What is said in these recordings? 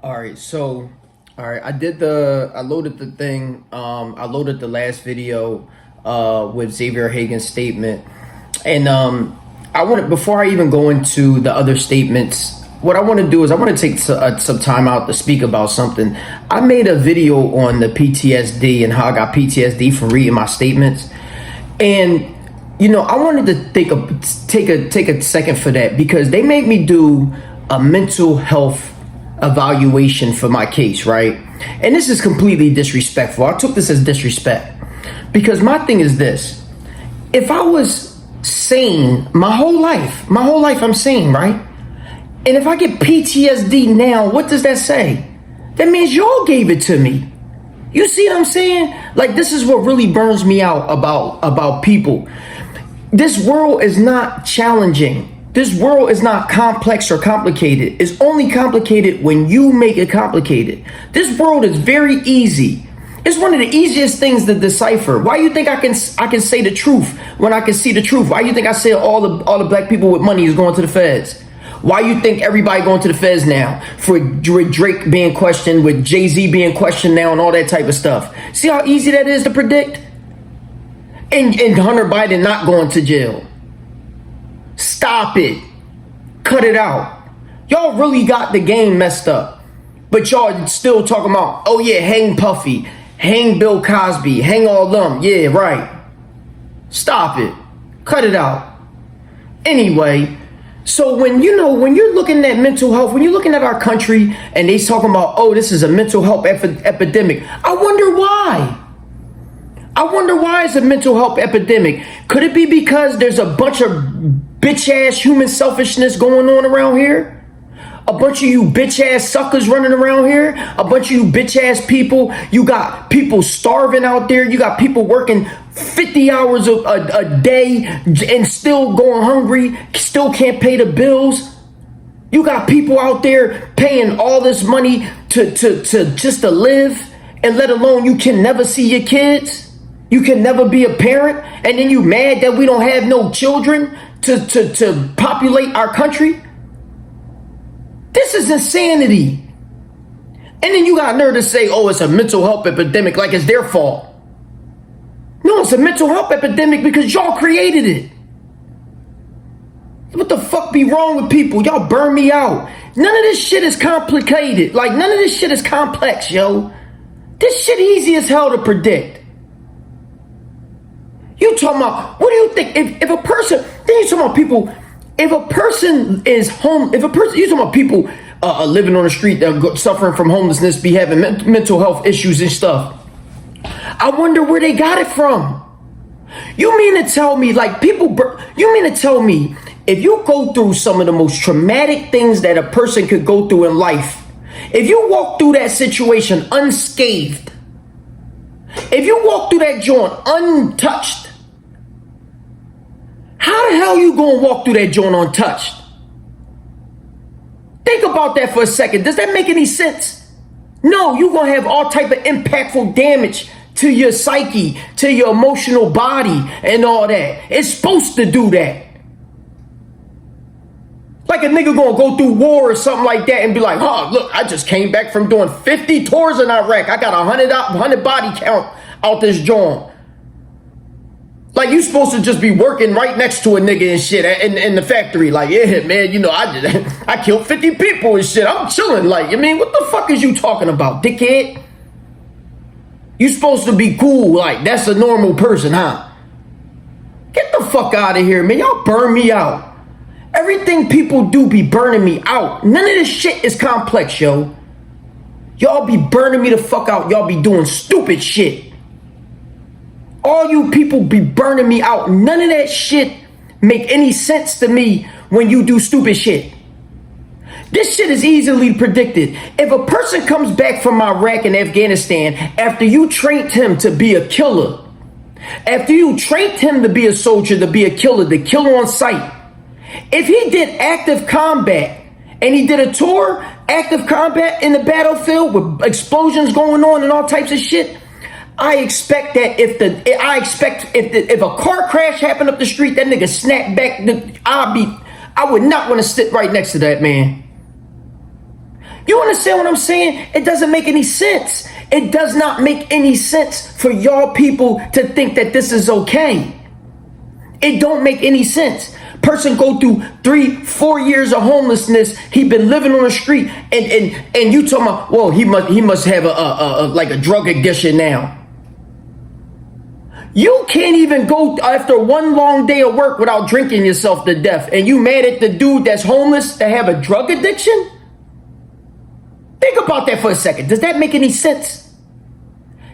I loaded the thing. I loaded the last video with Xavier Hagins' statement. And before I even go into the other statements, what I want to do is I want to take some time out to speak about something. I made a video on the PTSD and how I got PTSD from reading my statements. And I wanted to take a second for that, because they made me do a mental health evaluation for my case, right? And this is completely disrespectful. I took this as disrespect, because my thing is this: if I was sane my whole life I'm sane, right? And if I get PTSD now, what does that say? That means y'all gave it to me. You see what I'm saying? Like, this is what really burns me out about people. This world is not challenging. This world is not complex or complicated. It's only complicated when you make it complicated. This world is very easy. It's one of the easiest things to decipher. Why you think I can say the truth when I can see the truth? Why you think I say all the black people with money is going to the feds? Why you think everybody going to the feds now? For Drake being questioned, with Jay-Z being questioned now, and all that type of stuff. See how easy that is to predict? And Hunter Biden not going to jail. Stop it. Cut it out. Y'all really got the game messed up. But y'all still talking about, oh yeah, hang Puffy, hang Bill Cosby, hang all them. Yeah, right. Stop it. Cut it out. Anyway, so when you're looking at mental health, when you're looking at our country and they talking about, oh, this is a mental health epidemic, I wonder why. I wonder why it's a mental health epidemic. Could it be because there's a bunch of bitch-ass human selfishness going on around here? A bunch of you bitch-ass suckers running around here? A bunch of you bitch-ass people? You got people starving out there. You got people working 50 hours a day and still going hungry, still can't pay the bills. You got people out there paying all this money to just to live, and let alone you can never see your kids. You can never be a parent, and then you mad that we don't have no children to populate our country? This is insanity. And then you got nerve to say, oh, it's a mental health epidemic, like it's their fault. No, it's a mental health epidemic because y'all created it. What the fuck be wrong with people? Y'all burn me out. None of this shit is complicated. Like, none of this shit is complex, yo. This shit easy as hell to predict. You talking about, what do you think, if a person, then you talking about people, if a person is home, you talking about people living on the street that suffering from homelessness, be having mental health issues and stuff. I wonder where they got it from. You mean to tell me, if you go through some of the most traumatic things that a person could go through in life, if you walk through that situation unscathed, if you walk through that joint untouched, how the hell you gonna walk through that joint untouched? Think about that for a second. Does that make any sense? No, you're gonna have all type of impactful damage to your psyche, to your emotional body and all that. It's supposed to do that. Like a nigga gonna go through war or something like that and be like, look, I just came back from doing 50 tours in Iraq. I got 100 body count out this joint. Like, you supposed to just be working right next to a nigga and shit in the factory. Like, yeah, man, I killed 50 people and shit. I'm chilling. Like, what the fuck is you talking about, dickhead? You supposed to be cool. Like, that's a normal person, huh? Get the fuck out of here, man. Y'all burn me out. Everything people do be burning me out. None of this shit is complex, yo. Y'all be burning me the fuck out. Y'all be doing stupid shit. All you people be burning me out. None of that shit make any sense to me when you do stupid shit. This shit is easily predicted. If a person comes back from Iraq and Afghanistan after you trained him to be a killer, after you trained him to be a soldier, to be a killer, to kill on sight, if he did active combat and he did a tour, active combat in the battlefield with explosions going on and all types of shit, I expect that if a car crash happened up the street, that nigga snap back. I would not want to sit right next to that man. You understand what I'm saying? It doesn't make any sense. It does not make any sense for y'all people to think that this is okay. It don't make any sense. Person go through 3-4 years of homelessness. He been living on the street, and you talking about, well, he must have a drug addiction now. You can't even go after one long day of work without drinking yourself to death, and you mad at the dude that's homeless to have a drug addiction? Think about that for a second. Does that make any sense?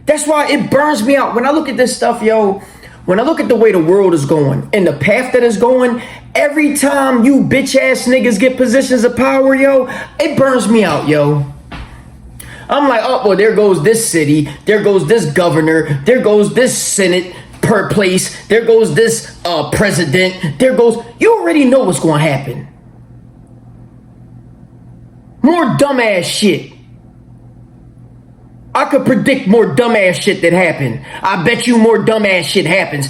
That's why it burns me out. When I look at this stuff, yo, when I look at the way the world is going and the path that is going, every time you bitch ass niggas get positions of power, yo, it burns me out, yo. I'm like, oh, well, there goes this city. There goes this governor. There goes this Senate per place. There goes this president. There goes, you already know what's going to happen. More dumbass shit. I could predict more dumbass shit that happened. I bet you more dumbass shit happens.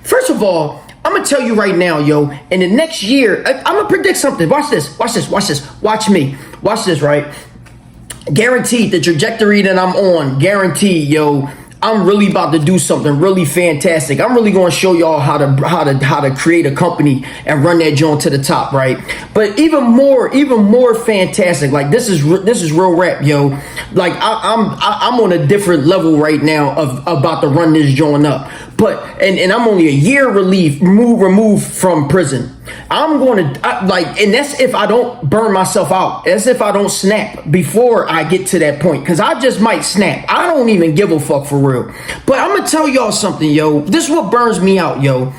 First of all, I'm going to tell you right now, yo, in the next year, I'm going to predict something. Watch this. Watch this. Watch this. Watch me. Watch this, right? Guaranteed, the trajectory that I'm on, guaranteed, yo, I'm really about to do something really fantastic. I'm really going to show y'all how to create a company and run that joint to the top, right? But even more fantastic. Like this is real rap, yo. Like I'm on a different level right now of about to run this joint up. But and I'm only a year removed from prison. I'm going to and that's if I don't burn myself out. That's if I don't snap before I get to that point, because I just might snap. I don't even give a fuck for real. But I'm gonna tell y'all something, yo. This is what burns me out, yo.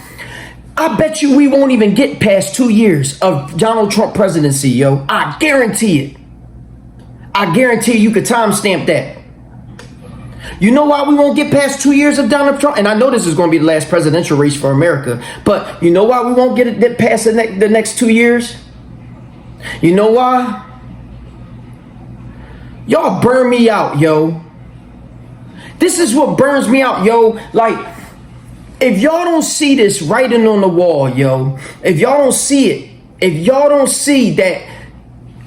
I bet you we won't even get past 2 years of Donald Trump presidency, yo. I guarantee it. I guarantee you could timestamp that. You know why we won't get past 2 years of Donald Trump? And I know this is going to be the last presidential race for America, but you know why we won't get past the next 2 years? You know why? Y'all burn me out, yo. This is what burns me out, yo. Like, if y'all don't see this writing on the wall, yo, if y'all don't see it, if y'all don't see that,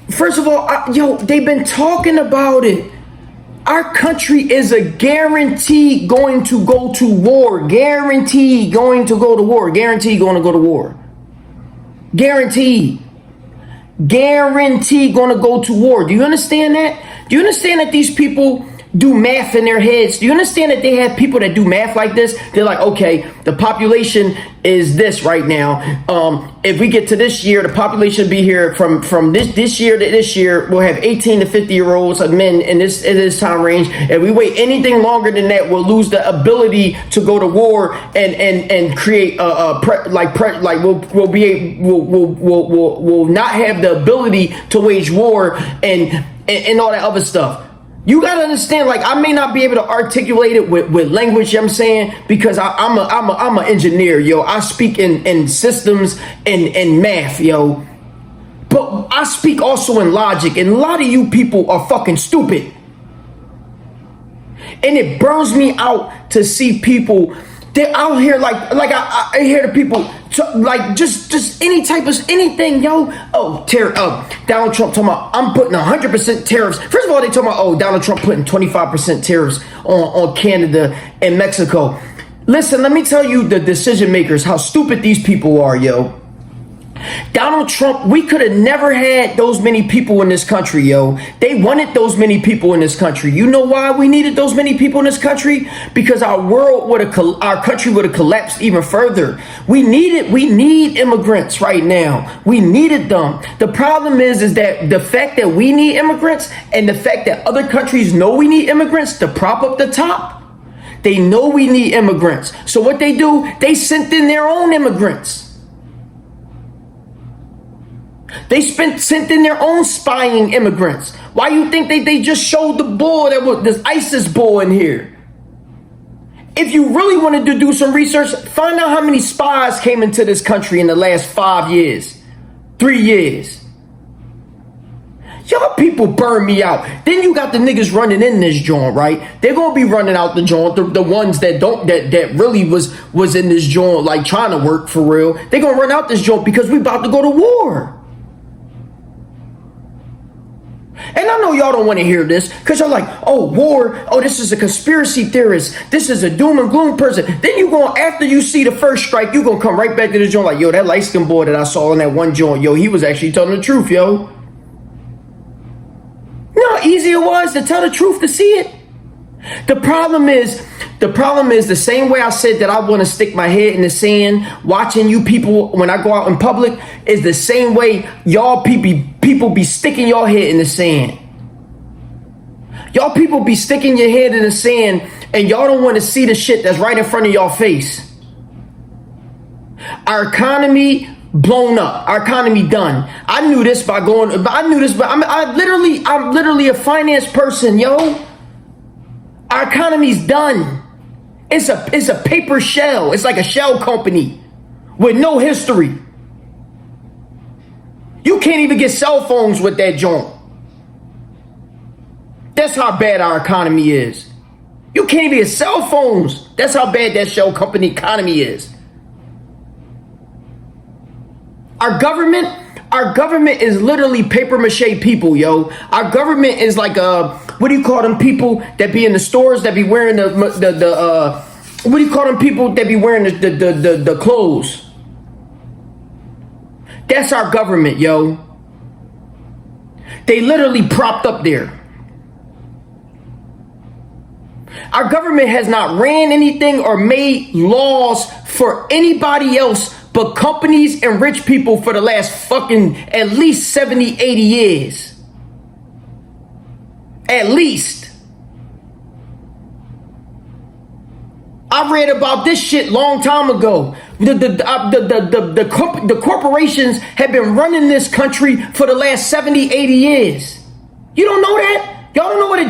first of all, yo, they've been talking about it. Our country is a guaranteed going to go to war. Guaranteed going to go to war. Guaranteed going to go to war. Guaranteed. Guaranteed going to go to war. Do you understand that? Do you understand that these people do math in their heads? Do you understand that they have people that do math like this? They're like, okay, the population is this right now. If we get to this year, the population will be here from this year to this year. We'll have 18 to 50-year-olds of men in this time range. If we wait anything longer than that, we'll lose the ability to go to war and create we'll not have the ability to wage war and all that other stuff. You got to understand, like, I may not be able to articulate it with language, you know what I'm saying, because I'm an engineer, yo. I speak in systems and math, yo. But I speak also in logic, and a lot of you people are fucking stupid. And it burns me out to see people, they're out here like I hear the people like just any type of anything, yo. Oh, Donald Trump talking about I'm putting 100% tariffs. First of all, they talking about, oh, Donald Trump putting 25% tariffs on Canada and Mexico. Listen, let me tell you, the decision makers, how stupid these people are, yo. Donald Trump, we could have never had those many people in this country, yo. They wanted those many people in this country. You know why we needed those many people in this country? Because our country would have collapsed even further. We need immigrants right now. We needed them. The problem is that the fact that we need immigrants and the fact that other countries know we need immigrants to prop up the top, they know we need immigrants. So what they do, they sent in their own immigrants. They sent in their own spying immigrants. Why you think they just showed the bull that was this ISIS bull in here? If you really wanted to do some research, find out how many spies came into this country in the last 5 years, 3 years. Y'all people burn me out. Then you got the niggas running in this joint, right? They're gonna be running out the joint. The ones that really was in this joint, like trying to work for real. They're gonna run out this joint because we about to go to war. And I know y'all don't want to hear this because you're like, oh, war. Oh, this is a conspiracy theorist. This is a doom and gloom person. Then you going, after you see the first strike, you going to come right back to the joint like, yo, that light-skinned boy that I saw in that one joint, yo, he was actually telling the truth, yo. You know how easy it was to tell the truth, to see it? The problem is the same way I said that I want to stick my head in the sand watching you people when I go out in public is the same way y'all people be sticking your head in the sand. Y'all people be sticking your head in the sand and y'all don't want to see the shit that's right in front of y'all face. Our economy blown up. Our economy done. I knew this but I'm literally a finance person, yo. Our economy's done. It's a paper shell. It's like a shell company with no history. You can't even get cell phones with that joint. That's how bad our economy is. You can't even get cell phones. That's how bad that shell company economy is. Our government is literally paper mache people, yo. Our government is like what do you call them people that be in the stores that be wearing what do you call them people that be wearing the clothes? That's our government, yo. They literally propped up there. Our government has not ran anything or made laws for anybody else but companies and rich people for the last fucking at least 70, 80 years. At least. I read about this shit long time ago. The corporations have been running this country for the last 70, 80 years. You don't know that? Y'all don't know what the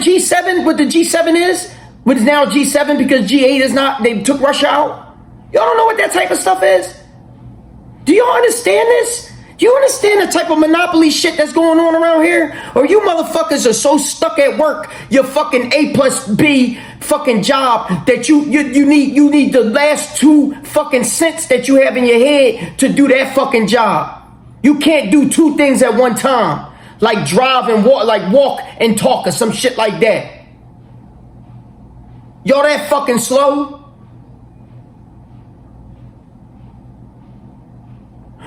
G7 is? What is now G7 because G8 is not, they took Russia out? Y'all don't know what that type of stuff is? Do y'all understand this? Do you understand the type of monopoly shit that's going on around here? Or you motherfuckers are so stuck at work, your fucking A+B fucking job that you need the last 2 fucking cents that you have in your head to do that fucking job. You can't do 2 things at one time. Like drive and walk, like walk and talk or some shit like that. Y'all that fucking slow?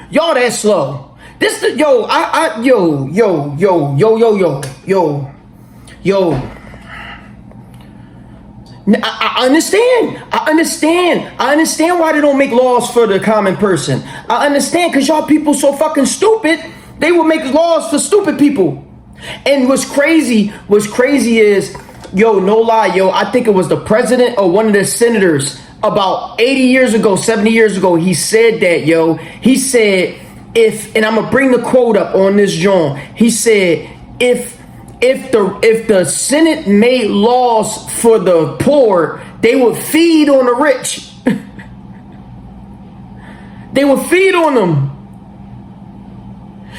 Y'all that slow. This the yo. I understand. I understand why they don't make laws for the common person. I understand because y'all people so fucking stupid. They will make laws for stupid people. And what's crazy is, yo, no lie, yo. I think it was the president or one of the senators. About 80 years ago, 70 years ago, he said that, yo. He said, and I'm gonna bring the quote up on this joint. He said, if the Senate made laws for the poor, they would feed on the rich. They would feed on them.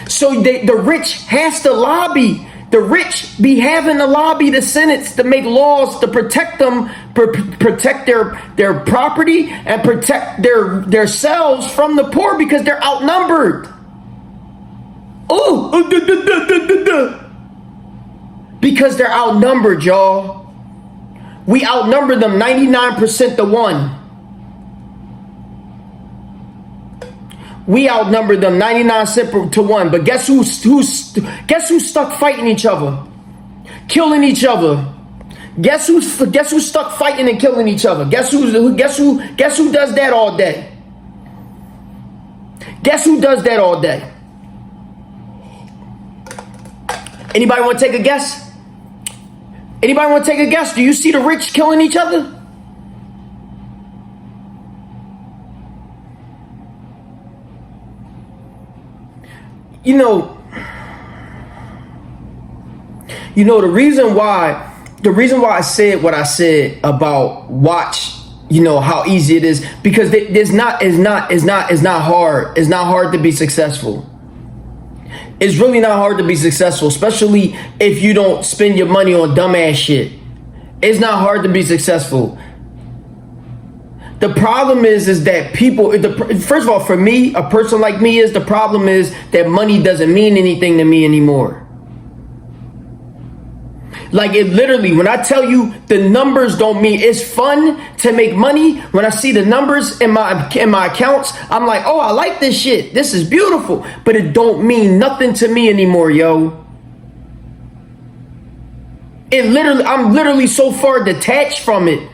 So the rich has to lobby. The rich be having to lobby the Senates to make laws to protect them, protect their property and protect themselves from the poor because they're outnumbered. Because they're outnumbered, y'all. We outnumber them 99% to 1. We outnumber them 99% to 1. But guess who's stuck fighting each other, killing each other? Guess who's stuck fighting and killing each other? Guess who does that all day? Guess who does that all day? Anybody want to take a guess? Anybody want to take a guess? Do you see the rich killing each other? You know, the reason why I said what I said about watch, you know, how easy it is, because it's not hard. It's not hard to be successful. It's really not hard to be successful, especially if you don't spend your money on dumbass shit. It's not hard to be successful. The problem is that people, first of all, for me, a person like me, the problem is that money doesn't mean anything to me anymore. Like, it literally, when I tell you the numbers don't mean, it's fun to make money. When I see the numbers in my accounts, I'm like, oh, I like this shit. This is beautiful. But it don't mean nothing to me anymore, yo. I'm literally so far detached from it.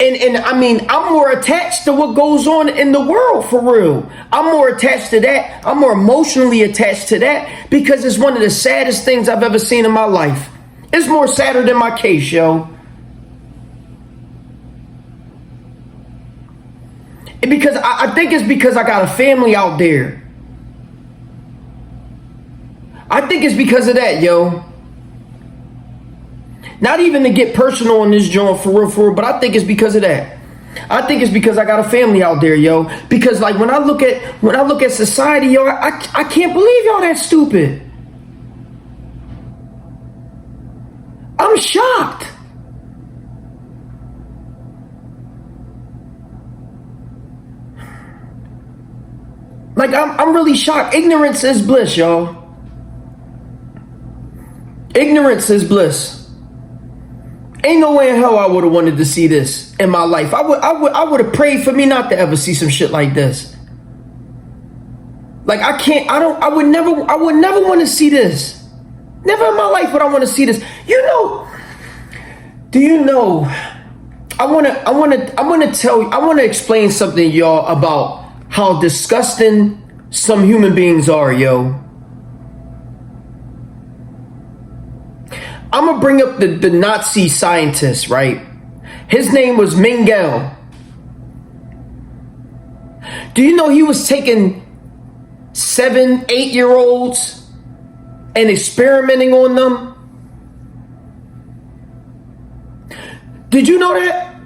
And I mean, I'm more attached to what goes on in the world, for real. I'm more attached to that. I'm more emotionally attached to that because it's one of the saddest things I've ever seen in my life. It's more sadder than my case, yo. Because I think it's because I got a family out there. I think it's because of that, yo. Not even to get personal in this joint, for real, but I think it's because of that. I think it's because I got a family out there, yo. Because like when I look at society, yo, I can't believe y'all that stupid. I'm shocked. Like I'm really shocked. Ignorance is bliss, y'all. Ignorance is bliss. Ain't no way in hell I would have wanted to see this in my life. I would have prayed for me not to ever see some shit like this. Like I would never want to see this. Never in my life would I want to see this. You know, do you know, I want to explain something, y'all, about how disgusting some human beings are, yo. I'm gonna bring up the Nazi scientist, right? His name was Mengele. Do you know he was taking 7, 8-year-olds and experimenting on them? Did you know that?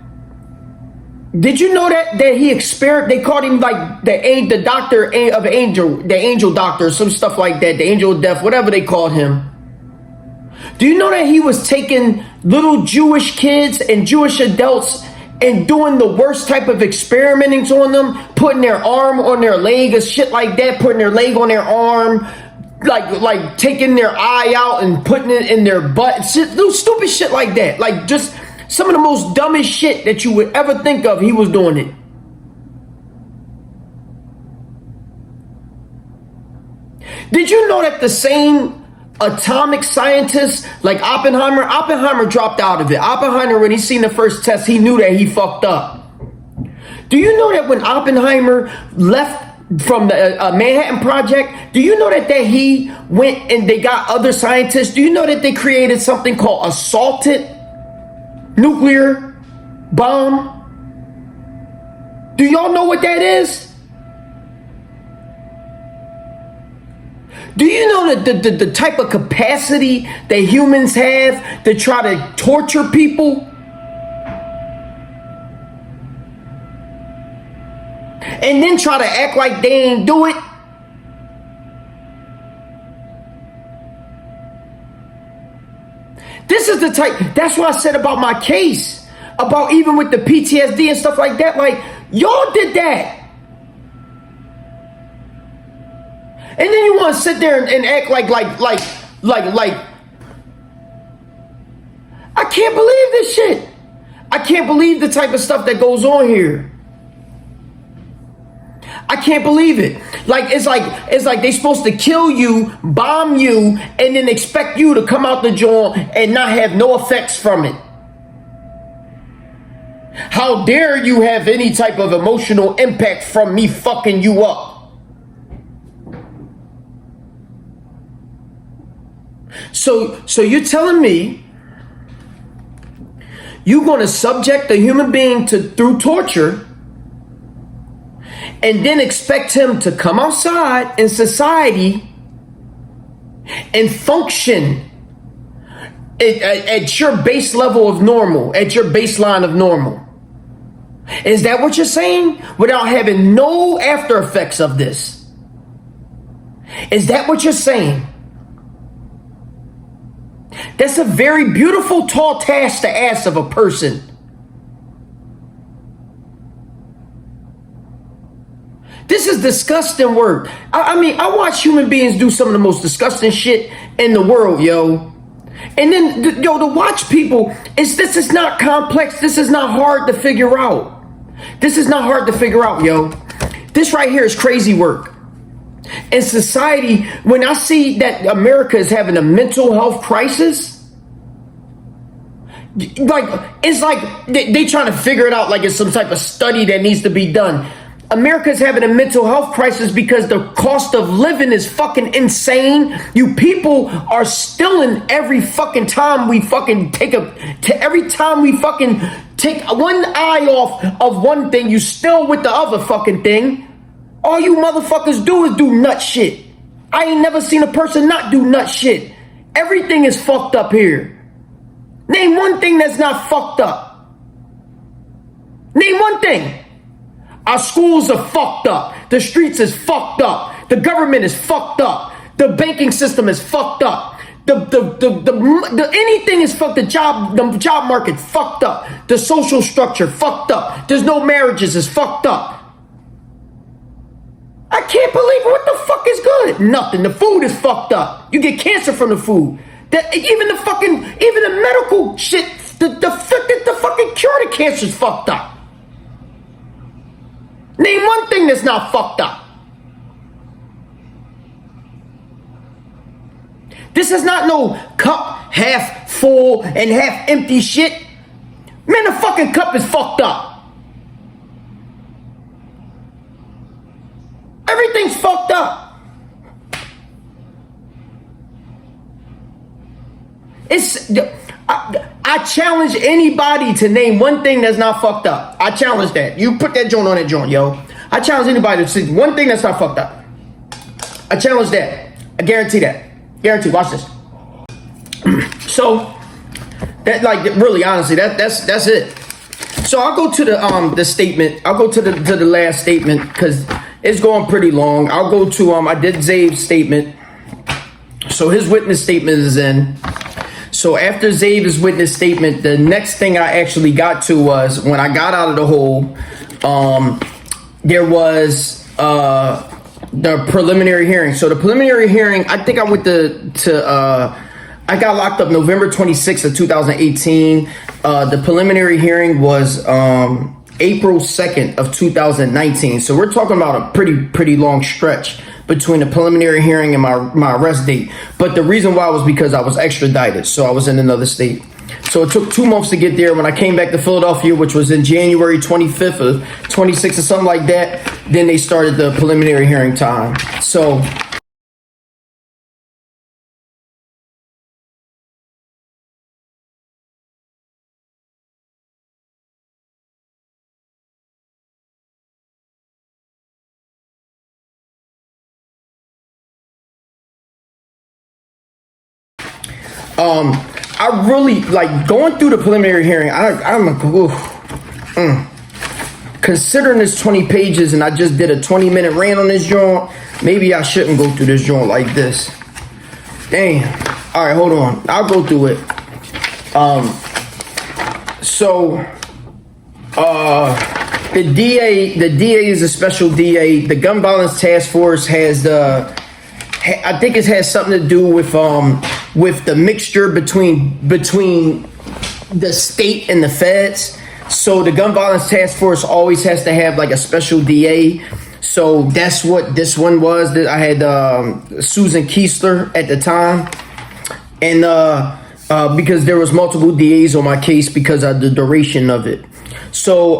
Did you know that he they called him like the doctor of angel, the angel doctor, some stuff like that, the angel of death, whatever they called him. Do you know that he was taking little Jewish kids and Jewish adults and doing the worst type of experimenting on them, putting their arm on their leg or shit like that, putting their leg on their arm, like taking their eye out and putting it in their butt, shit, little stupid shit like that. Like just some of the most dumbest shit that you would ever think of, he was doing it. Did you know that the same atomic scientists like Oppenheimer dropped out of it. Oppenheimer, when he seen the first test, he knew that he fucked up. Do you know that when Oppenheimer left from the Manhattan Project, do you know that he went and they got other scientists? Do you know that they created something called a salted nuclear bomb? Do y'all know what that is? Do you know the type of capacity that humans have to try to torture people? And then try to act like they ain't do it? This is the type, that's what I said about my case, about even with the PTSD and stuff like that. Like, y'all did that. And then you want to sit there and act like I can't believe this shit. I can't believe the type of stuff that goes on here. I can't believe it. It's like they supposed to kill you, bomb you, and then expect you to come out the joint and not have no effects from it. How dare you have any type of emotional impact from me fucking you up? So you're telling me you're going to subject a human being through torture and then expect him to come outside in society and function at your base level of normal, at your baseline of normal? Is that what you're saying? Without having no after effects of this? Is that what you're saying? That's a very beautiful, tall task to ask of a person. This is disgusting work. I mean, I watch human beings do some of the most disgusting shit in the world, yo. And then, yo, to watch people, this is not complex. This is not hard to figure out. This is not hard to figure out, yo. This right here is crazy work. In society, when I see that America is having a mental health crisis, like, it's like they trying to figure it out like it's some type of study that needs to be done. America's having a mental health crisis because the cost of living is fucking insane. You people are stealing every fucking time we fucking every time we fucking take one eye off of one thing, you still with the other fucking thing. All you motherfuckers do is do nut shit. I ain't never seen a person not do nut shit. Everything is fucked up here. Name one thing that's not fucked up. Name one thing. Our schools are fucked up. The streets is fucked up. The government is fucked up. The banking system is fucked up. The anything is fucked. The job market fucked up. The social structure fucked up. There's no marriages is fucked up. I can't believe it. What the fuck is good? Nothing. The food is fucked up. You get cancer from the food. Even the medical shit, the fucking cure to cancer is fucked up. Name one thing that's not fucked up. This is not no cup half full and half empty shit. Man, the fucking cup is fucked up. Everything's fucked up. I challenge anybody to name one thing that's not fucked up. I challenge that. You put that joint on that joint, yo. I challenge anybody to say one thing that's not fucked up. I challenge that. I guarantee that. Guarantee. Watch this. So that, like, really, honestly, that's it. So I'll go to the statement. I'll go to the last statement because it's going pretty long. I'll go to I did Xavier's statement. So his witness statement is in. So after Xavier's witness statement, the next thing I actually got to was when I got out of the hole, there was the preliminary hearing. So the preliminary hearing, I think I went I got locked up November 26th of 2018. The preliminary hearing was April 2nd of 2019. So we're talking about a pretty long stretch between the preliminary hearing and my arrest date. But the reason why was because I was extradited. So I was in another state. So it took 2 months to get there. When I came back to Philadelphia, which was in January 25th or 26th or something like that, then they started the preliminary hearing time. So I really like going through the preliminary hearing. I'm like, considering this 20 pages and I just did a 20-minute rant on this joint, maybe I shouldn't go through this joint like this. Damn. All right, hold on. I'll go through it. The DA is a special DA. The gun violence task force has I think it has something to do with the mixture between the state and the feds. So the gun violence task force always has to have like a special DA. So that's what this one was. That I had Susan Kiesler at the time, and because there was multiple DAs on my case because of the duration of it. So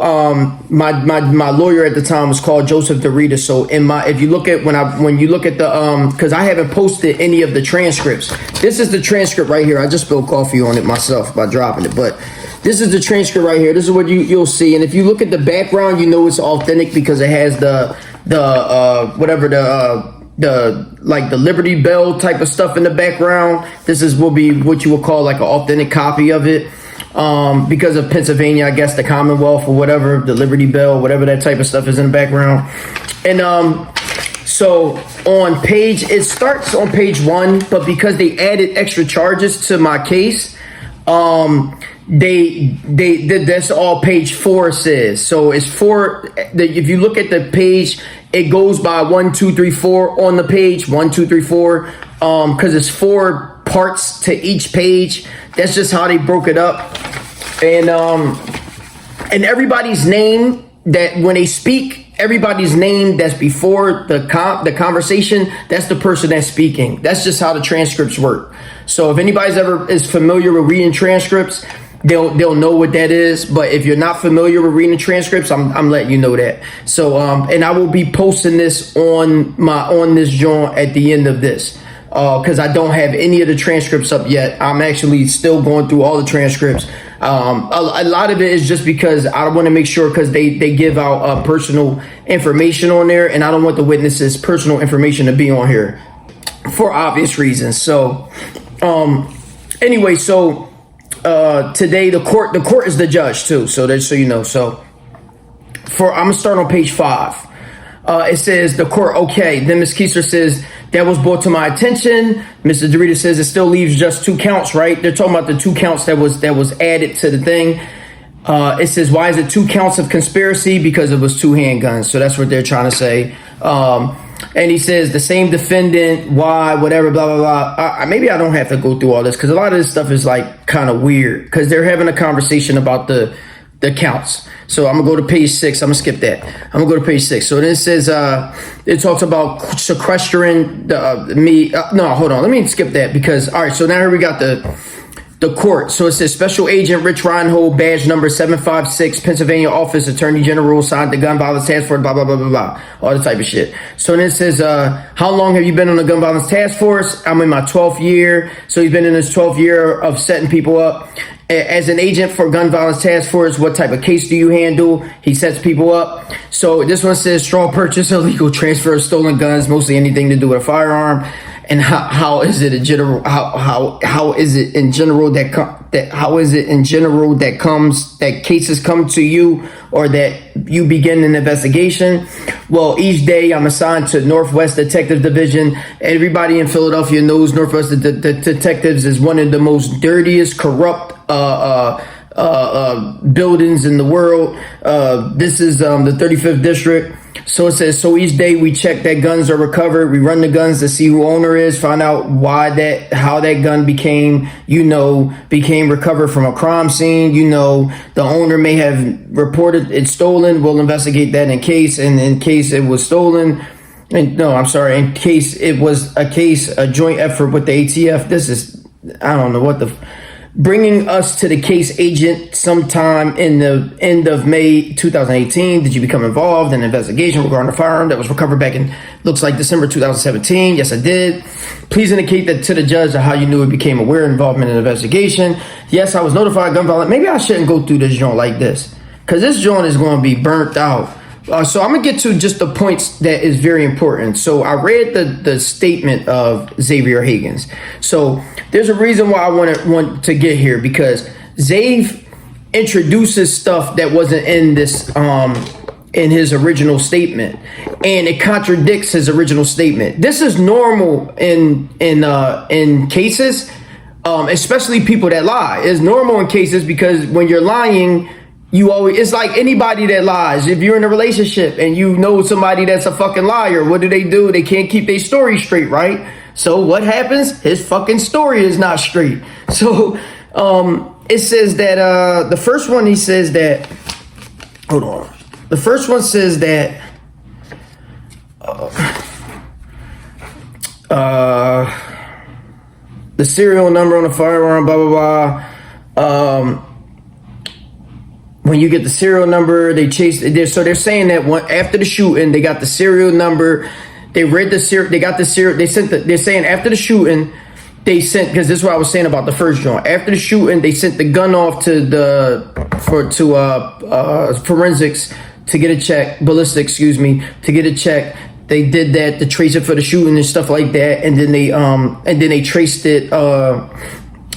my lawyer at the time was called Joseph DeRita. So if you look at when you look at the because I haven't posted any of the transcripts. This is the transcript right here. I just spilled coffee on it myself by dropping it, but this is the transcript right here. This is what you'll see. And if you look at the background, you know it's authentic because it has the Liberty Bell type of stuff in the background. This will be what you would call like an authentic copy of it. Because of Pennsylvania, I guess the Commonwealth or whatever, the Liberty Bell, whatever that type of stuff is in the background. And so it starts on page 1, but because they added extra charges to my case, that's all page 4 says. So it's 4. If you look at the page, it goes by 1, 2, 3, 4 on the page, 1, 2, 3, 4, because it's 4 parts to each page. That's just how they broke it up. And everybody's name that when they speak, everybody's name that's before the conversation, that's the person that's speaking. That's just how the transcripts work. So if anybody's ever is familiar with reading transcripts, they'll know what that is. But if you're not familiar with reading transcripts, I'm letting you know that. So and I will be posting this on this joint at the end of this, because I don't have any of the transcripts up yet. I'm actually still going through all the transcripts. A lot of it is just because I want to make sure, because they give out personal information on there, and I don't want the witnesses' personal information to be on here for obvious reasons. So anyway, so today the court is the judge too, so that, so you know. So I'm gonna start on page 5. It says the court, okay. Then Ms. Keiser says, that was brought to my attention. Mr. DeRita says it still leaves just 2 counts, right? They're talking about the 2 counts that was added to the thing. It says, why is it 2 counts of conspiracy? Because it was 2 handguns. So that's what they're trying to say. And he says the same defendant, why, whatever, blah, blah, blah. Maybe I don't have to go through all this, because a lot of this stuff is like kind of weird, because they're having a conversation about the counts. So I'm gonna go to page 6. I'm gonna skip that. I'm gonna go to page 6. So then it says it talks about sequestering me. No, hold on. Let me skip that, because all right. So now here we got the court. So it says Special Agent Rich Reinhold, badge number 756, Pennsylvania Office Attorney General, signed the gun violence task force, blah blah blah blah blah, all the type of shit. So then it says how long have you been on the gun violence task force? I'm in my 12th year. So he's been in his 12th year of setting people up. As an agent for gun violence task force, what type of case do you handle? He sets people up. So this one says strong purchase, illegal transfer of stolen guns, mostly anything to do with a firearm. And how is it in general? How is it in general that cases come to you, or that you begin an investigation? Well, each day I'm assigned to Northwest Detective Division. Everybody in Philadelphia knows Northwest Detectives is one of the most dirtiest, corrupt buildings in the world. This is the 35th district. So it says, so each day we check that guns are recovered. We run the guns to see who owner is, find out how that gun became recovered from a crime scene. The owner may have reported it stolen. We'll investigate that in case it was stolen. And no, I'm sorry, in case it was a joint effort with the ATF. This is, I don't know what bringing us to the case agent sometime in the end of May 2018. Did you become involved in an investigation regarding a firearm that was recovered back in, looks like December 2017? Yes, I did. Please indicate that to the judge how you knew it became aware of involvement in an investigation. Yes, I was notified of gun violence. Maybe I shouldn't go through this joint like this, because this joint is going to be burnt out. So I'm going to get to just the points that is very important. So I read the statement of Xavier Hagins. So there's a reason why I want to get here, because Xav introduces stuff that wasn't in this in his original statement, and it contradicts his original statement. This is normal in cases, especially people that lie. It's normal in cases, because when you're lying, it's like anybody that lies. If you're in a relationship and you know somebody that's a fucking liar, what do? They can't keep their story straight, right? So what happens? His fucking story is not straight. So it says that the first one, he says that, hold on. The first one says that the serial number on the firearm, blah blah blah. When you get the serial number, they chase. So they're saying that after the shooting, they got the serial number. They read the serial. They got the serial. They're saying after the shooting, they sent, because this is what I was saying about the first joint. After the shooting, they sent the gun off to forensics to get a check, ballistics, excuse me, to get a check. They did that to trace it for the shooting and stuff like that, and then they traced it.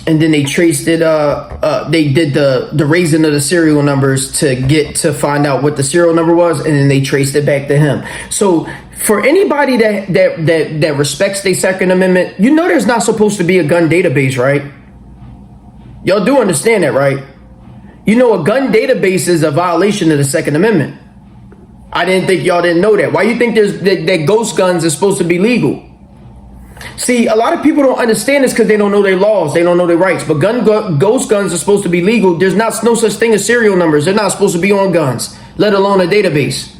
And then they traced it. They did the raising of the serial numbers to find out what the serial number was, and then they traced it back to him. So for anybody that respects the Second Amendment, there's not supposed to be a gun database, right? Y'all do understand that, right? A gun database is a violation of the Second Amendment. I didn't think y'all didn't know that. Why you think that ghost guns are supposed to be legal? See, a lot of people don't understand this because they don't know their laws. They don't know their rights. But ghost guns are supposed to be legal. There's no such thing as serial numbers. They're not supposed to be on guns, let alone a database.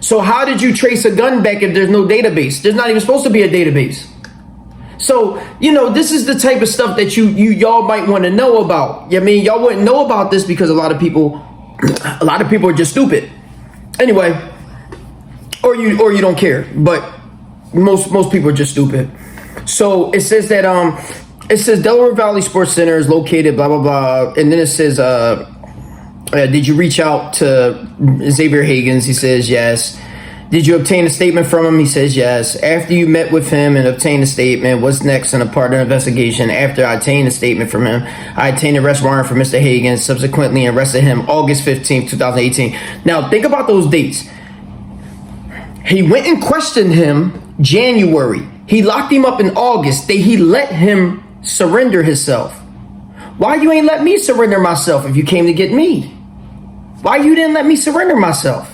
So how did you trace a gun back if there's no database? There's not even supposed to be a database. So, this is the type of stuff that y'all might want to know about. I mean, y'all wouldn't know about this because a lot of people are just stupid. Anyway, or you don't care, but most people are just stupid. So it says that Delaware Valley Sports Center is located blah blah blah, and then it says did you reach out to Xavier Hagins? He says yes. Did you obtain a statement from him? He says yes. After you met with him and obtained a statement, what's next in a part of the investigation? After I obtained a statement from him, I obtained an arrest warrant for Mr. Hagins, subsequently arrested him August 15th, 2018. Now, think about those dates. He went and questioned him January. He locked him up in August. He let him surrender himself. Why you ain't let me surrender myself if you came to get me? Why you didn't let me surrender myself?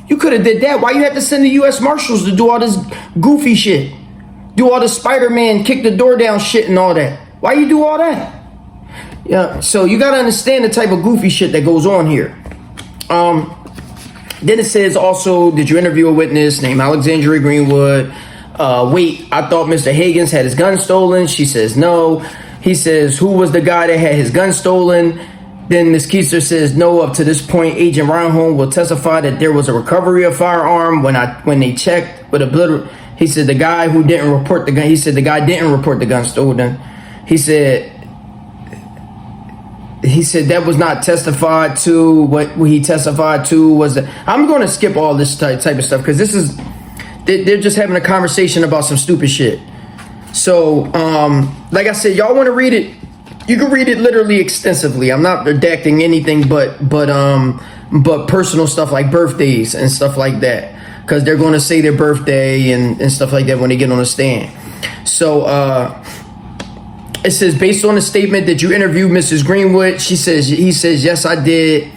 You could have did that. Why you had to send the U.S. Marshals to do all this goofy shit? Do all the Spider-Man kick the door down shit and all that? Why you do all that? Yeah, so you got to understand the type of goofy shit that goes on here. Then it says also, did you interview a witness named Alexandria Greenwood? Wait, I thought Mr. Hagins had his gun stolen. She says no. He says, who was the guy that had his gun stolen? Then Ms. Keister says, no, up to this point, Agent Reinhold will testify that there was a recovery of firearm when they checked with a he said the guy who didn't report the gun, he said the guy didn't report the gun stolen. He said that was not testified to. What he testified to was that I'm going to skip all this type of stuff because they're just having a conversation about some stupid shit. So, like I said, y'all want to read it? You can read it literally extensively. I'm not redacting anything but personal stuff like birthdays and stuff like that, because they're going to say their birthday and stuff like that when they get on the stand. So it says, based on the statement that you interviewed Mrs. Greenwood, he says yes, I did,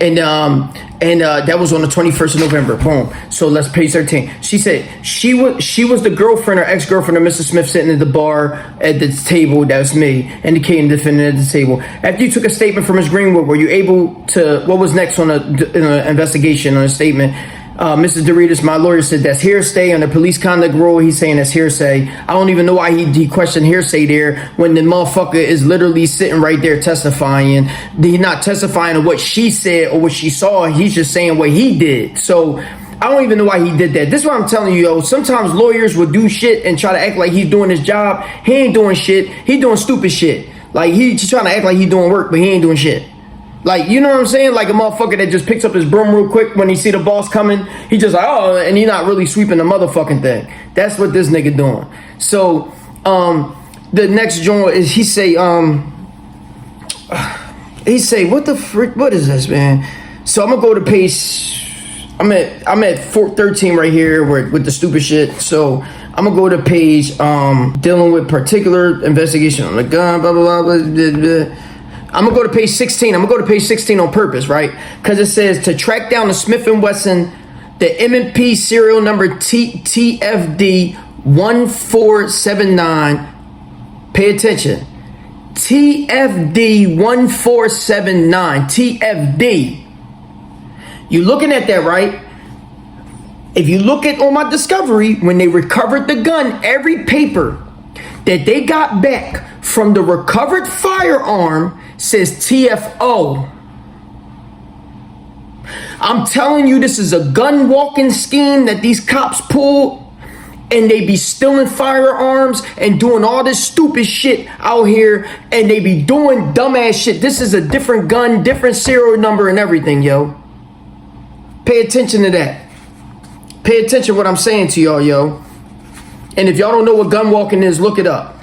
and that was on the 21st of November. Boom. So let's page 13. She said she was the girlfriend or ex-girlfriend of Mr. Smith sitting at the bar at the table. That's me, indicating the defendant at the table. After you took a statement from Ms. Greenwood, were you able to? What was next on the investigation on a statement? Mrs. Doritas, my lawyer, said that's hearsay under police conduct rule. He's saying that's hearsay. I don't even know why he questioned hearsay there when the motherfucker is literally sitting right there testifying. He's not testifying on what she said or what she saw. He's just saying what he did. So I don't even know why he did that. This is what I'm telling you, yo. Sometimes lawyers will do shit and try to act like he's doing his job. He ain't doing shit. He doing stupid shit. Like he's trying to act like he's doing work, but he ain't doing shit. Like, you know what I'm saying? Like a motherfucker that just picks up his broom real quick when he see the boss coming. He just like, oh, and he not really sweeping the motherfucking thing. That's what this nigga doing. So, the next joint is he say, what the frick, what is this, man? So I'm gonna go to page, I'm at 13 right here with the stupid shit. So I'm gonna go to page, dealing with particular investigation on the gun, blah, blah, blah, blah, blah, blah. I'm going to go to page 16. I'm going to go to page 16 on purpose, right? Because it says to track down the Smith & Wesson, the M&P serial number TFD 1479. Pay attention. TFD 1479. TFD. You looking at that, right? If you look at on my discovery, when they recovered the gun, every paper that they got back from the recovered firearm says TFO. I'm telling you, this is a gun walking scheme that these cops pull, and they be stealing firearms and doing all this stupid shit out here, and they be doing dumbass shit. This is a different gun, different serial number and everything, yo. Pay attention to that. Pay attention to what I'm saying to y'all, yo. And if y'all don't know what gun walking is, look it up.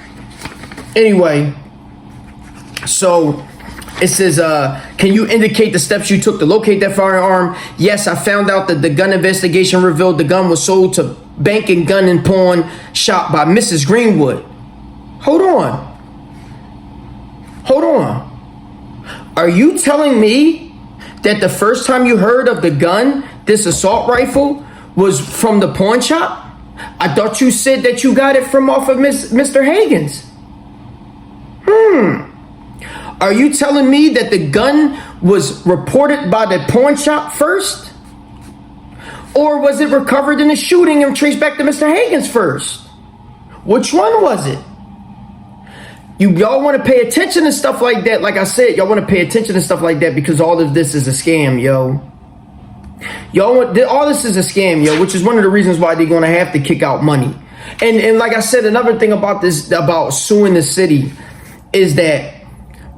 Anyway, so it says, can you indicate the steps you took to locate that firearm? Yes, I found out that the gun investigation revealed the gun was sold to Bank and Gun and Pawn Shop by Mrs. Greenwood. Hold on. Are you telling me that the first time you heard of the gun, this assault rifle, was from the pawn shop? I thought you said that you got it from off of Mr. Hagins. Are you telling me that the gun was reported by the pawn shop first? Or was it recovered in the shooting and traced back to Mr. Hagins first? Which one was it? Y'all want to pay attention to stuff like that. Like I said, y'all want to pay attention to stuff like that because all of this is a scam, yo. All this is a scam, yo, which is one of the reasons why they're going to have to kick out money. And like I said, another thing about this, about suing the city, is that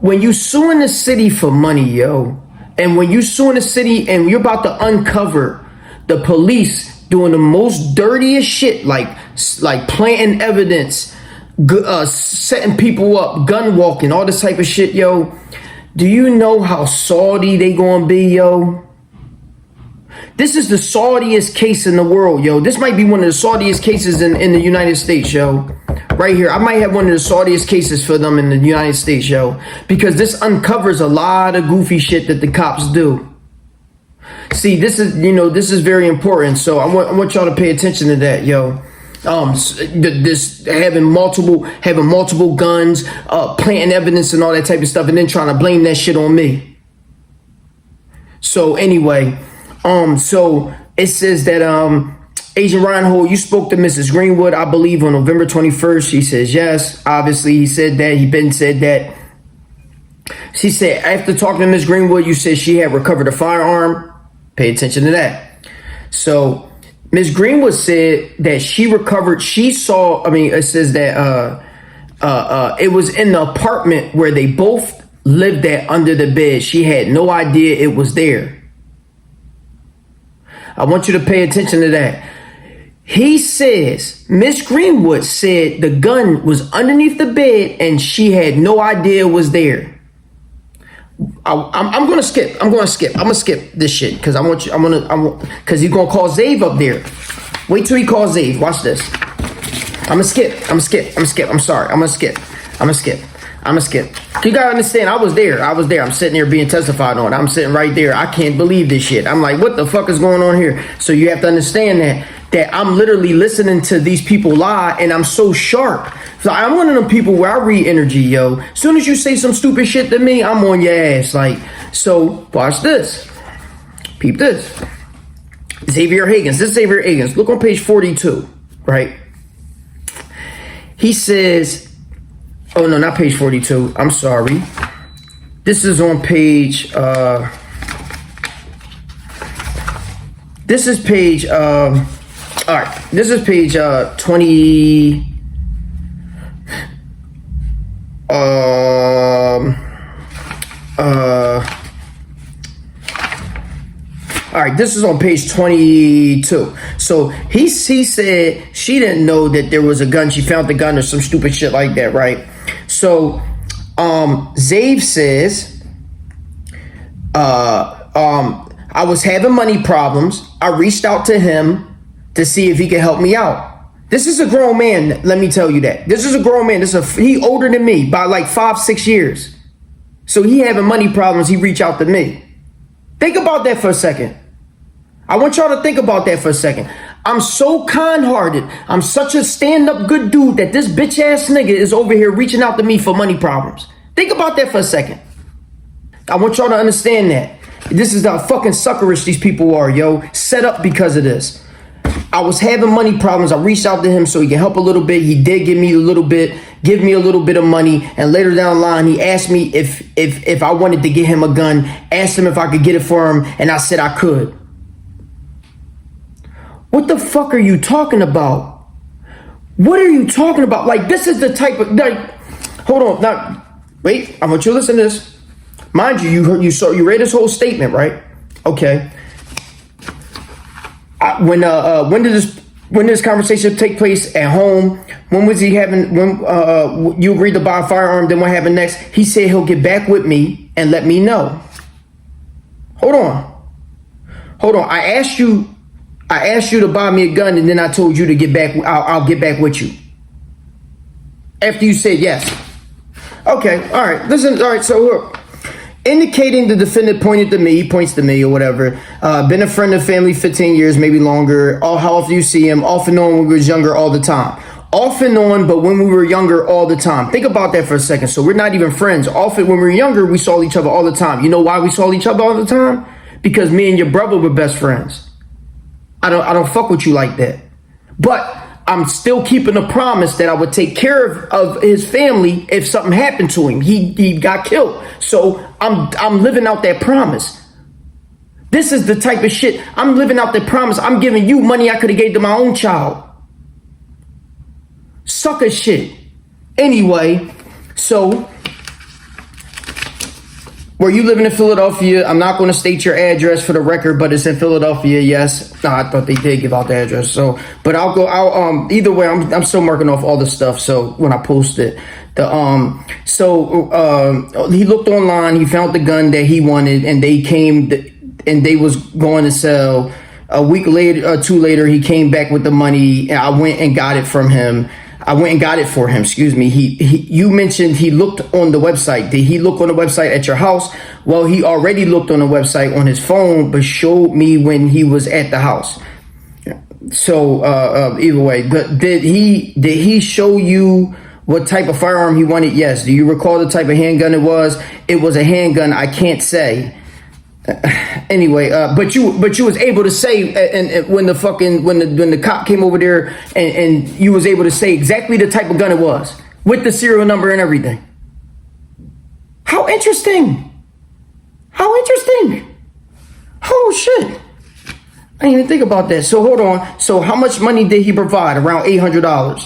when you suing the city for money, yo, and when you suing the city and you're about to uncover the police doing the most dirtiest shit, like planting evidence, setting people up, gun walking, all this type of shit, yo, do you know how salty they gonna be, yo? This is the saltiest case in the world, yo. This might be one of the saltiest cases in the United States, yo. Right here. I might have one of the saltiest cases for them in the United States, yo. Because this uncovers a lot of goofy shit that the cops do. See, this is very important. So I want y'all to pay attention to that, yo. This having multiple guns, planting evidence and all that type of stuff, and then trying to blame that shit on me. So anyway, so it says that Agent Reinhold, you spoke to Mrs. Greenwood, I believe, on November 21st. She says yes. Obviously, he said that. He been said that. She said after talking to Ms. Greenwood, you said she had recovered a firearm. Pay attention to that. So Ms. Greenwood said that she recovered. She saw. I mean, it says that it was in the apartment where they both lived at under the bed. She had no idea it was there. I want you to pay attention to that. He says, Miss Greenwood said the gun was underneath the bed and she had no idea it was there. I'm gonna skip. I'm gonna skip this shit because because he's gonna call Xavier up there. Wait till he calls Xavier. Watch this. I'm gonna skip. I'm sorry. I'm gonna skip. You gotta understand, I was there. I'm sitting there being testified on. I'm sitting right there. I can't believe this shit. I'm like, what the fuck is going on here? So you have to understand that I'm literally listening to these people lie, and I'm so sharp. So I'm one of them people where I read energy, yo. As soon as you say some stupid shit to me, I'm on your ass. Like, so watch this. Peep this. Xavier Hagins. This is Xavier Hagins. Look on page 42, right? He says, oh no, not page 42. I'm sorry. This is on page, this is page, all right. This is page 20, all right, this is on page 22. So he said she didn't know that there was a gun. She found the gun or some stupid shit like that, right? So Xavier says, I was having money problems. I reached out to him to see if he could help me out. This is a grown man, let me tell you that. This is a grown man. He older than me by like 5-6 years. So he having money problems, he reached out to me. Think about that for a second. I want y'all to think about that for a second. I'm so kind-hearted. I'm such a stand-up good dude that this bitch-ass nigga is over here reaching out to me for money problems. Think about that for a second. I want y'all to understand that. This is how fucking suckerish these people are, yo. Set up because of this. I was having money problems. I reached out to him so he can help a little bit. He did give me a little bit of money. And later down the line, he asked me if I wanted to get him a gun, asked him if I could get it for him, and I said I could. What the fuck are you talking about? What are you talking about? Like, this is the type of, like, hold on. Now, wait, I want you to listen to this. Mind you, you read his whole statement, right? Okay. When did this conversation take place at home? When was he having, when you agreed to buy a firearm, then what happened next? He said he'll get back with me and let me know. Hold on. I asked you to buy me a gun, and then I told you to get back. I'll get back with you. After you said yes. Okay. All right. Listen. All right. So look, Indicating the defendant pointed to me, he points to me or whatever. Been a friend of family 15 years, maybe longer. How often you see him? Off and on when we was younger, all the time. Off and on, but when we were younger, all the time. Think about that for a second. So we're not even friends. Often when we were younger, we saw each other all the time. You know why we saw each other all the time? Because me and your brother were best friends. I don't fuck with you like that. But I'm still keeping a promise that I would take care of his family if something happened to him. He got killed. So I'm living out that promise. This is the type of shit. I'm living out that promise. I'm giving you money I could have gave to my own child. Sucker shit. Anyway, so were you living in Philadelphia? I'm not going to state your address for the record, but it's in Philadelphia. Yes. No, I thought they did give out the address. So, but either way, I'm still marking off all the stuff. So when I post it, he looked online, he found the gun that he wanted, and they was going to sell. A week later, 2 later, he came back with the money, and I went and got it from him. I went and got it for him. Excuse me. You mentioned he looked on the website. Did he look on the website at your house? Well, he already looked on the website on his phone, but showed me when he was at the house. So either way, but did he show you what type of firearm he wanted? Yes. Do you recall the type of handgun it was? It was a handgun. I can't say. Anyway, but you was able to say, and when the cop came over there, and you was able to say exactly the type of gun it was with the serial number and everything. How interesting! How interesting! Oh shit! I didn't even think about that. So hold on. So how much money did he provide? Around $800.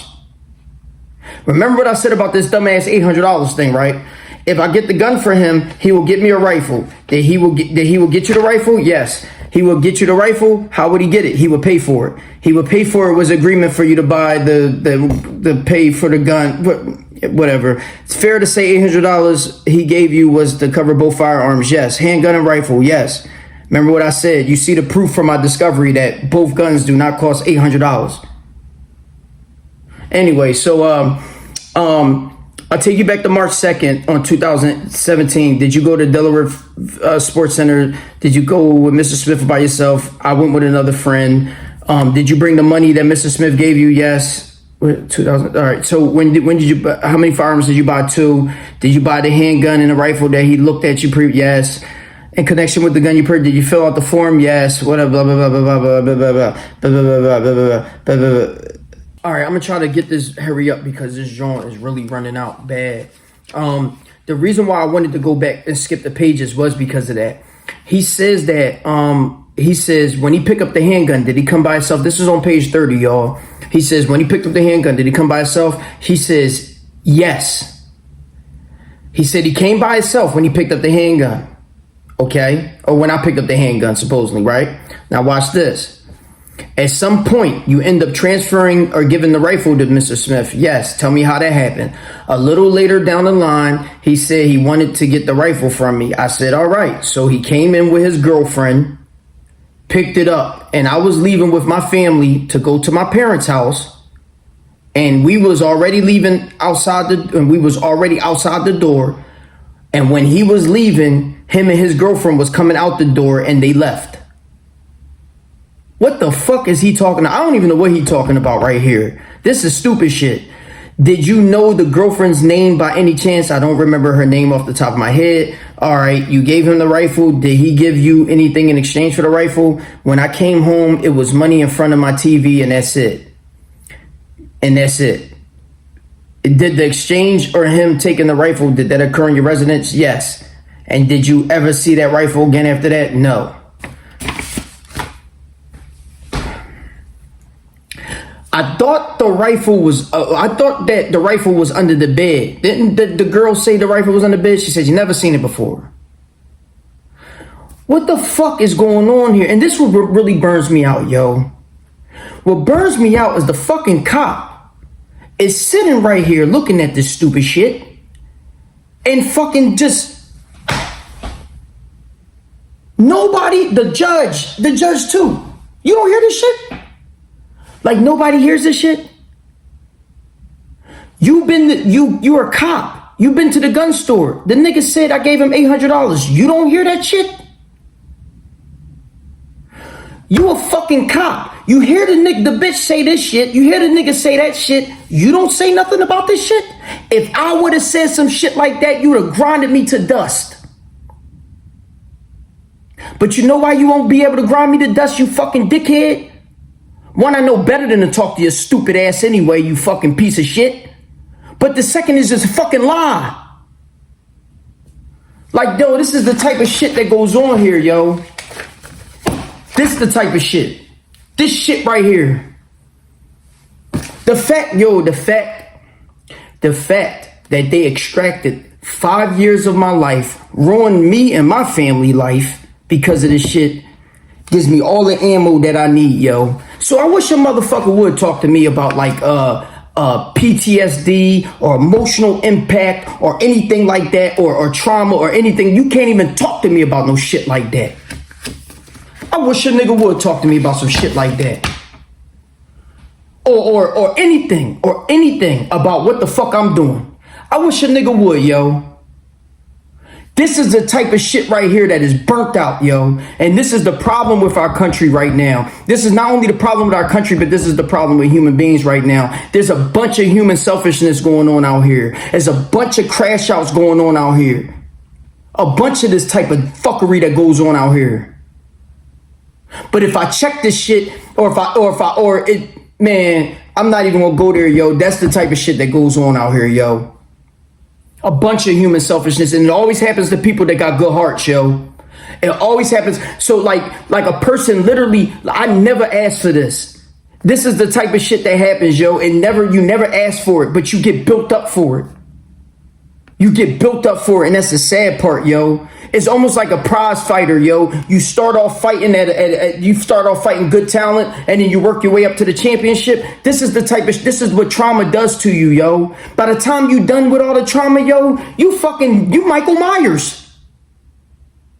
Remember what I said about this dumbass $800 thing, right? If I get the gun for him, he will get me a rifle. That he will get you the rifle? Yes. He will get you the rifle. How would he get it? He would pay for it. He would pay for it was agreement for you to buy the pay for the gun. Whatever. It's fair to say $800 he gave you was to cover both firearms. Yes. Handgun and rifle. Yes. Remember what I said. You see the proof from my discovery that both guns do not cost $800. Anyway, so I'll take you back to March 2nd on 2017. Did you go to Delaware Sports Center? Did you go with Mr. Smith by yourself? I went with another friend. Did you bring the money that Mr. Smith gave you? Yes. 2000. All right. So when did you? How many firearms did you buy? 2. Did you buy the handgun and the rifle that he looked at you? Yes. In connection with the gun you purchased, did you fill out the form? Yes. Whatever. Blah blah blah blah blah blah blah blah blah blah blah blah blah. All right, I'm gonna try to get this hurry up because this joint is really running out bad. The reason why I wanted to go back and skip the pages was because of that. He says that when he picked up the handgun, did he come by himself? This is on page 30, y'all. He says when he picked up the handgun, did he come by himself? He says yes. He said he came by himself when he picked up the handgun. Okay, or when I picked up the handgun, supposedly, right? Now watch this. At some point, you end up transferring or giving the rifle to Mr. Smith. Yes, tell me how that happened. A little later down the line, he said he wanted to get the rifle from me. I said, all right. So he came in with his girlfriend, picked it up, and I was leaving with my family to go to my parents' house. And we was already leaving outside the door. And when he was leaving, him and his girlfriend was coming out the door and they left. What the fuck is he talking about? I don't even know what he's talking about right here. This is stupid shit. Did you know the girlfriend's name by any chance? I don't remember her name off the top of my head. All right, you gave him the rifle. Did he give you anything in exchange for the rifle? When I came home, it was money in front of my TV and that's it. And that's it. Did the exchange or him taking the rifle, did that occur in your residence? Yes. And did you ever see that rifle again after that? No. I thought the rifle was. I thought that the rifle was under the bed. Didn't the girl say the rifle was under the bed? She said you never seen it before. What the fuck is going on here? And this what really burns me out, yo. What burns me out is the fucking cop is sitting right here looking at this stupid shit and fucking just nobody. The judge too. You don't hear this shit? Like nobody hears this shit. You're a cop. You been to the gun store. The nigga said I gave him $800. You don't hear that shit? You a fucking cop. You hear the bitch say this shit. You hear the nigga say that shit. You don't say nothing about this shit? If I would have said some shit like that, you would have grinded me to dust. But you know why you won't be able to grind me to dust, you fucking dickhead? One, I know better than to talk to your stupid ass anyway, you fucking piece of shit. But the second is just a fucking lie. Like, yo, this is the type of shit that goes on here, yo. This is the type of shit. This shit right here. The fact that they extracted 5 years of my life, ruined me and my family life because of this shit, gives me all the ammo that I need, yo. So I wish a motherfucker would talk to me about like PTSD or emotional impact or anything like that, or trauma or anything. You can't even talk to me about no shit like that. I wish a nigga would talk to me about some shit like that. Or anything about what the fuck I'm doing. I wish a nigga would, yo. This is the type of shit right here that is burnt out, yo. And this is the problem with our country right now. This is not only the problem with our country, but this is the problem with human beings right now. There's a bunch of human selfishness going on out here. There's a bunch of crash outs going on out here. A bunch of this type of fuckery that goes on out here. But if I check this shit, man, I'm not even gonna go there, yo. That's the type of shit that goes on out here, yo. A bunch of human selfishness, and it always happens to people that got good hearts, yo. It always happens. So like a person literally, I never asked for this. This is the type of shit that happens, yo. And you never ask for it, but you get built up for it. You get built up for it, and that's the sad part, yo. It's almost like a prize fighter, yo. You start off fighting good talent, and then you work your way up to the championship. This is what trauma does to you, yo. By the time you done with all the trauma, yo, you Michael Myers.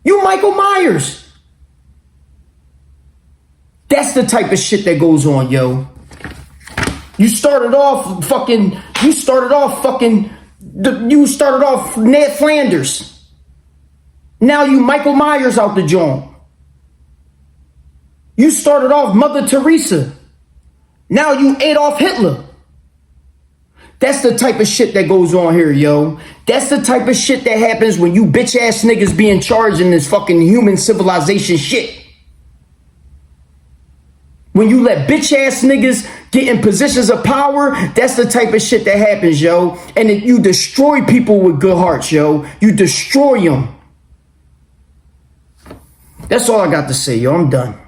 You Michael Myers. That's the type of shit that goes on, yo. You started off Ned Flanders. Now you Michael Myers out the joint. You started off Mother Teresa. Now you Adolf Hitler. That's the type of shit that goes on here, yo. That's the type of shit that happens when you bitch ass niggas be in charge in this fucking human civilization shit. When you let bitch ass niggas get in positions of power, that's the type of shit that happens, yo. And you destroy people with good hearts, yo. You destroy them. That's all I got to say, yo. I'm done.